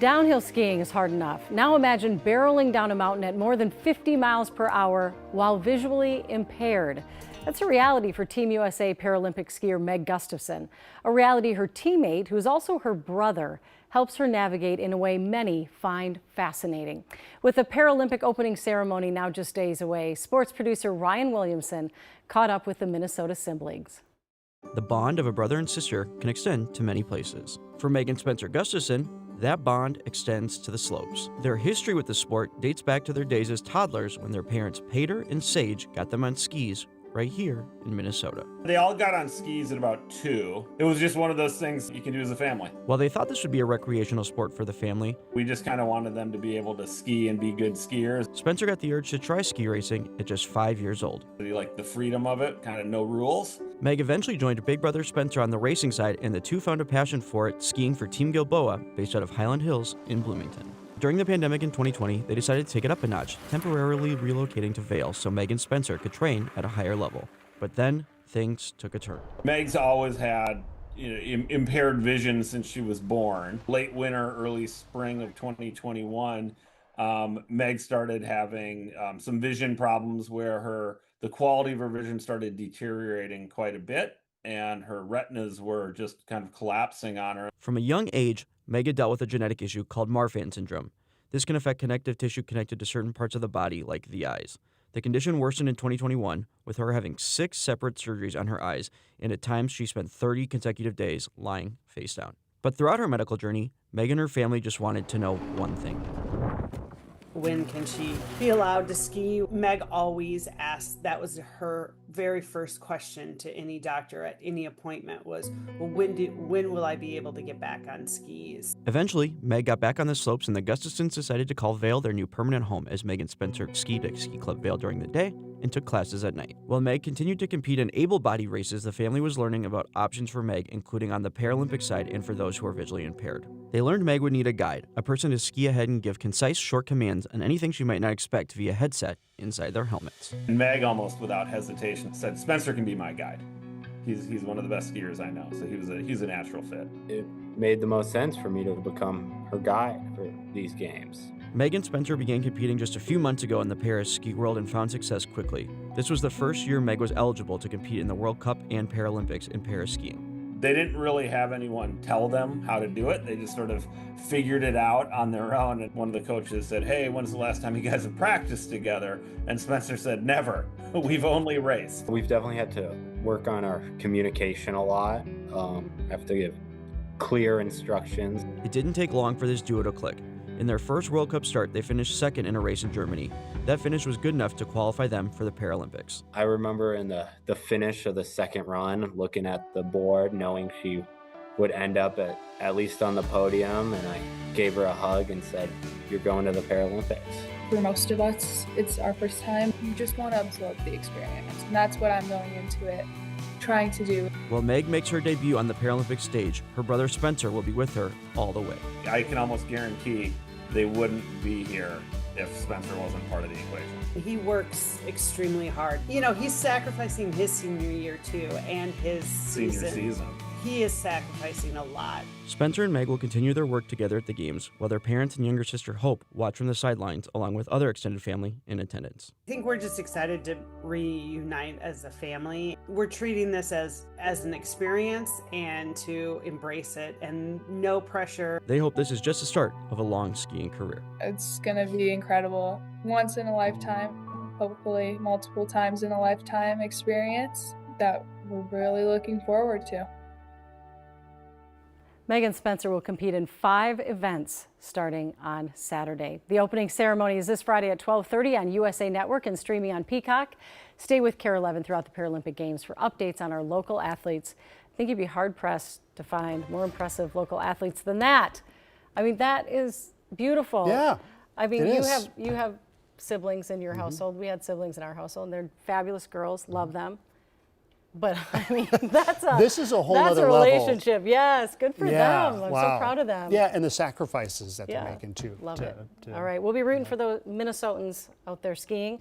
Downhill skiing is hard enough. Now imagine barreling down a mountain at more than 50 miles per hour while visually impaired. That's a reality for Team USA Paralympic skier Meg Gustafson. A reality her teammate, who is also her brother, helps her navigate in a way many find fascinating. With the Paralympic opening ceremony now just days away, sports producer Ryan Williamson caught up with the Minnesota siblings. The bond of a brother and sister can extend to many places. For Meg and Spencer Gustafson, that bond extends to the slopes. Their history with the sport dates back to their days as toddlers when their parents Pater and Sage got them on skis right here in Minnesota. They all got on skis at about 2. It was just one of those things you can do as a family. While they thought this would be a recreational sport for the family, We just kind of wanted them to be able to ski and be good skiers. Spencer got the urge to try ski racing at just 5 years old. They like the freedom of it, kind of no rules. Meg eventually joined big brother Spencer on the racing side, and the two found a passion for it, skiing for Team Gilboa, based out of Highland Hills in Bloomington. During the pandemic in 2020, they decided to take it up a notch, temporarily relocating to Vail so Meg and Spencer could train at a higher level. But then things took a turn. Meg's always had impaired vision since she was born. Late winter, early spring of 2021, Meg started having some vision problems where the quality of her vision started deteriorating quite a bit, and her retinas were just kind of collapsing on her. From a young age, Meg had dealt with a genetic issue called Marfan syndrome. This can affect connective tissue connected to certain parts of the body, like the eyes. The condition worsened in 2021, with her having 6 separate surgeries on her eyes, and at times she spent 30 consecutive days lying face down. But throughout her medical journey, Meg and her family just wanted to know one thing. When can she be allowed to ski? Meg always asked, that was her very first question to any doctor at any appointment was, well, when will I be able to get back on skis? Eventually, Meg got back on the slopes, and the Gustafsons decided to call Vail their new permanent home as Meg and Spencer skied at Ski Club Vail during the day and took classes at night. While Meg continued to compete in able-bodied races, the family was learning about options for Meg, including on the Paralympic side and for those who are visually impaired. They learned Meg would need a guide, a person to ski ahead and give concise, short commands on anything she might not expect via headset inside their helmets. And Meg, almost without hesitation, said, "Spencer can be my guide. He's one of the best skiers I know." So he's a natural fit. It made the most sense for me to become her guide for these games. Meg and Spencer began competing just a few months ago in the Paris Ski World and found success quickly. This was the first year Meg was eligible to compete in the World Cup and Paralympics in para skiing. They didn't really have anyone tell them how to do it. They just sort of figured it out on their own. And one of the coaches said, "Hey, when's the last time you guys have practiced together?" And Spencer said, "Never. We've only raced." We've definitely had to work on our communication a lot. Have to give clear instructions. It didn't take long for this duo to click. In their first World Cup start, they finished second in a race in Germany. That finish was good enough to qualify them for the Paralympics. I remember in the finish of the second run, looking at the board, knowing she would end up at least on the podium, and I gave her a hug and said, "You're going to the Paralympics." For most of us, it's our first time. You just want to absorb the experience, and that's what I'm going into it trying to do. While Meg makes her debut on the Paralympic stage, her brother Spencer will be with her all the way. I can almost guarantee they wouldn't be here if Spencer wasn't part of the equation. He works extremely hard. You know, he's sacrificing his senior year too, and his Senior season. He is sacrificing a lot. Spencer and Meg will continue their work together at the games, while their parents and younger sister Hope watch from the sidelines along with other extended family in attendance. I think we're just excited to reunite as a family. We're treating this as an experience and to embrace it, and no pressure. They hope this is just the start of a long skiing career. It's going to be incredible. Once in a lifetime, hopefully multiple times in a lifetime experience that we're really looking forward to. Meg and Spencer will compete in 5 events starting on Saturday. The opening ceremony is this Friday at 12:30 on USA Network and streaming on Peacock. Stay with KARE 11 throughout the Paralympic Games for updates on our local athletes. I think you'd be hard-pressed to find more impressive local athletes than that. I mean, that is beautiful. Yeah, I mean, it you have siblings in your household. We had siblings in our household, and they're fabulous girls. Love them. But I mean, this is a whole that's other a relationship. level. Yes, good for them. I'm so proud of them. Yeah, and the sacrifices that they're making too. Love it. All right, we'll be rooting for the Minnesotans out there skiing.